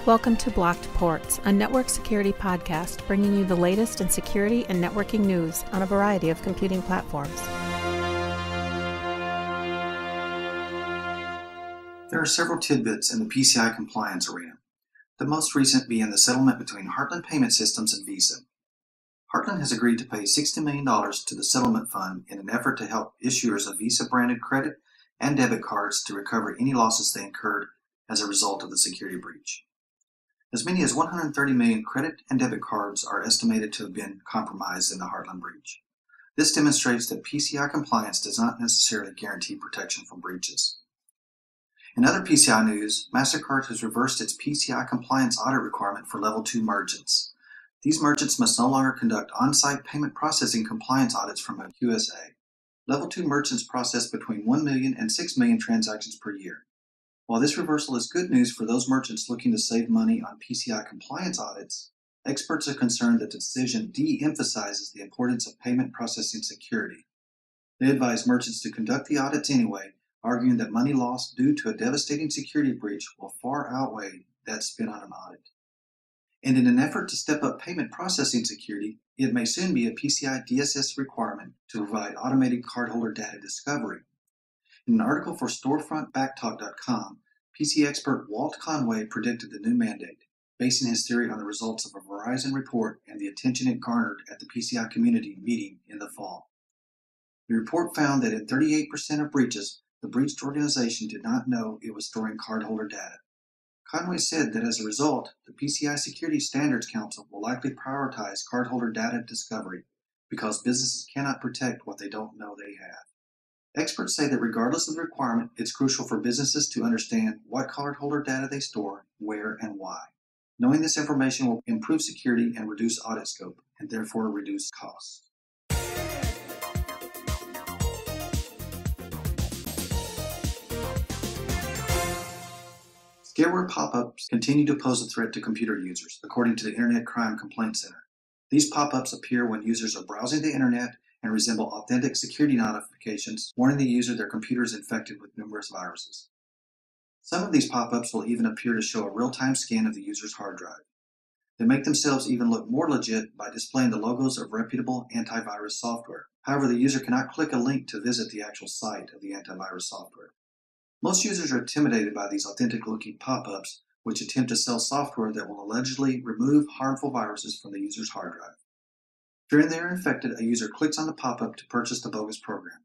Welcome to Blocked Ports, a network security podcast bringing you the latest in security and networking news on a variety of computing platforms. There are several tidbits in the PCI compliance arena, the most recent being the settlement between Heartland Payment Systems and Visa. Heartland has agreed to pay $60 million to the settlement fund in an effort to help issuers of Visa-branded credit and debit cards to recover any losses they incurred as a result of the security breach. As many as 130 million credit and debit cards are estimated to have been compromised in the Heartland breach. This demonstrates that PCI compliance does not necessarily guarantee protection from breaches. In other PCI news, MasterCard has reversed its PCI compliance audit requirement for Level 2 merchants. These merchants must no longer conduct on-site payment processing compliance audits from a QSA. Level 2 merchants process between 1 million and 6 million transactions per year. While this reversal is good news for those merchants looking to save money on PCI compliance audits, experts are concerned that the decision de-emphasizes the importance of payment processing security. They advise merchants to conduct the audits anyway, arguing that money lost due to a devastating security breach will far outweigh that spent on an audit. And in an effort to step up payment processing security, it may soon be a PCI DSS requirement to provide automated cardholder data discovery. In an article for StorefrontBacktalk.com, PC expert Walt Conway predicted the new mandate, basing his theory on the results of a Verizon report and the attention it garnered at the PCI community meeting in the fall. The report found that in 38% of breaches, the breached organization did not know it was storing cardholder data. Conway said that as a result, the PCI Security Standards Council will likely prioritize cardholder data discovery because businesses cannot protect what they don't know they have. Experts say that regardless of the requirement, it's crucial for businesses to understand what cardholder data they store, where, and why. Knowing this information will improve security and reduce audit scope, and therefore reduce costs. Scareware pop-ups continue to pose a threat to computer users, according to the Internet Crime Complaint Center. These pop-ups appear when users are browsing the Internet and resemble authentic security notifications, warning the user their computer is infected with numerous viruses. Some of these pop-ups will even appear to show a real-time scan of the user's hard drive. They make themselves even look more legit by displaying the logos of reputable antivirus software. However, the user cannot click a link to visit the actual site of the antivirus software. Most users are intimidated by these authentic-looking pop-ups, which attempt to sell software that will allegedly remove harmful viruses from the user's hard drive. Fearing they are infected, a user clicks on the pop-up to purchase the bogus program.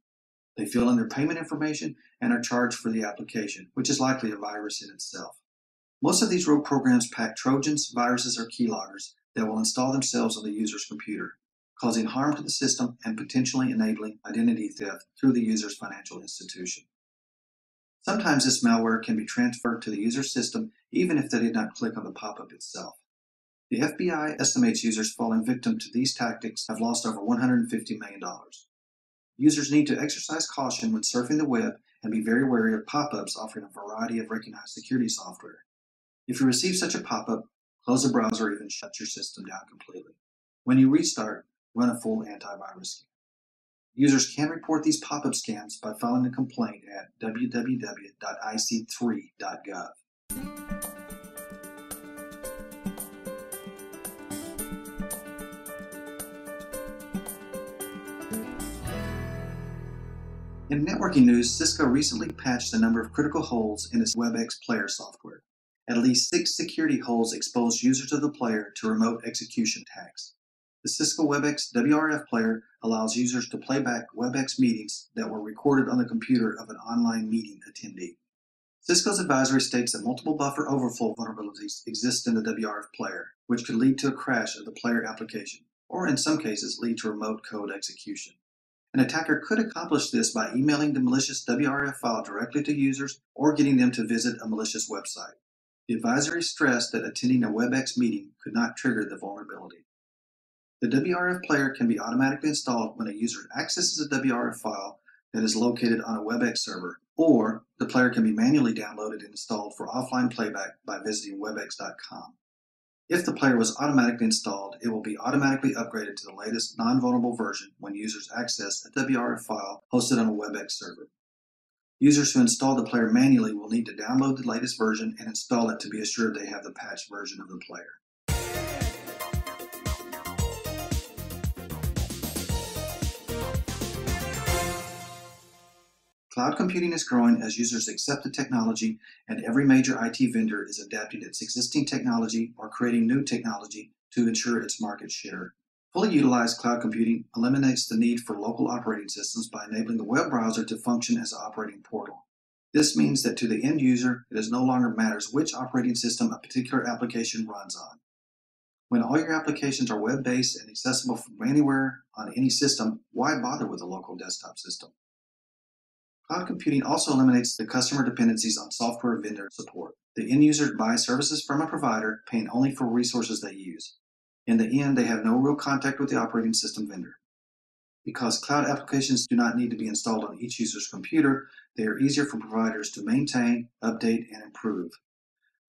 They fill in their payment information and are charged for the application, which is likely a virus in itself. Most of these rogue programs pack Trojans, viruses, or keyloggers that will install themselves on the user's computer, causing harm to the system and potentially enabling identity theft through the user's financial institution. Sometimes this malware can be transferred to the user's system even if they did not click on the pop-up itself. The FBI estimates users falling victim to these tactics have lost over $150 million. Users need to exercise caution when surfing the web and be very wary of pop-ups offering a variety of recognized security software. If you receive such a pop-up, close the browser or even shut your system down completely. When you restart, run a full antivirus scan. Users can report these pop-up scams by filing a complaint at www.ic3.gov. In networking news, Cisco recently patched a number of critical holes in its WebEx player software. At least 6 security holes exposed users of the player to remote execution attacks. The Cisco WebEx WRF player allows users to play back WebEx meetings that were recorded on the computer of an online meeting attendee. Cisco's advisory states that multiple buffer overflow vulnerabilities exist in the WRF player, which could lead to a crash of the player application, or in some cases lead to remote code execution. An attacker could accomplish this by emailing the malicious WRF file directly to users or getting them to visit a malicious website. The advisory stressed that attending a WebEx meeting could not trigger the vulnerability. The WRF player can be automatically installed when a user accesses a WRF file that is located on a WebEx server, or the player can be manually downloaded and installed for offline playback by visiting webex.com. If the player was automatically installed, it will be automatically upgraded to the latest non-vulnerable version when users access a WRF file hosted on a WebEx server. Users who install the player manually will need to download the latest version and install it to be assured they have the patched version of the player. Cloud computing is growing as users accept the technology, and every major IT vendor is adapting its existing technology or creating new technology to ensure its market share. Fully utilized cloud computing eliminates the need for local operating systems by enabling the web browser to function as an operating portal. This means that to the end user, it no longer matters which operating system a particular application runs on. When all your applications are web-based and accessible from anywhere on any system, why bother with a local desktop system? Cloud computing also eliminates the customer dependencies on software vendor support. The end user buys services from a provider, paying only for resources they use. In the end, they have no real contact with the operating system vendor. Because cloud applications do not need to be installed on each user's computer, they are easier for providers to maintain, update, and improve.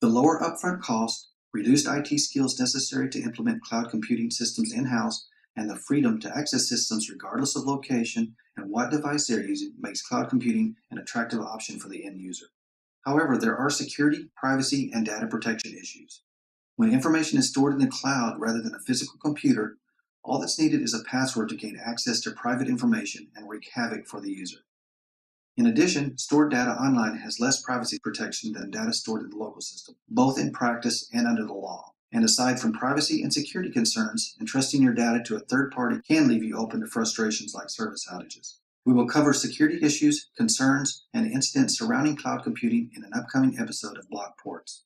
The lower upfront cost, reduced IT skills necessary to implement cloud computing systems in-house, and the freedom to access systems regardless of location and what device they're using makes cloud computing an attractive option for the end user. However, there are security, privacy, and data protection issues. When information is stored in the cloud rather than a physical computer, all that's needed is a password to gain access to private information and wreak havoc for the user. In addition, stored data online has less privacy protection than data stored in the local system, both in practice and under the law. And aside from privacy and security concerns, entrusting your data to a third party can leave you open to frustrations like service outages. We will cover security issues, concerns, and incidents surrounding cloud computing in an upcoming episode of Blocked Ports.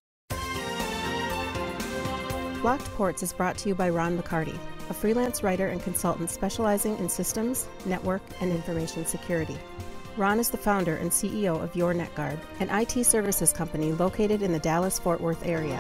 Blocked Ports is brought to you by Ron McCarty, a freelance writer and consultant specializing in systems, network, and information security. Ron is the founder and CEO of Your NetGuard, an IT services company located in the Dallas-Fort Worth area.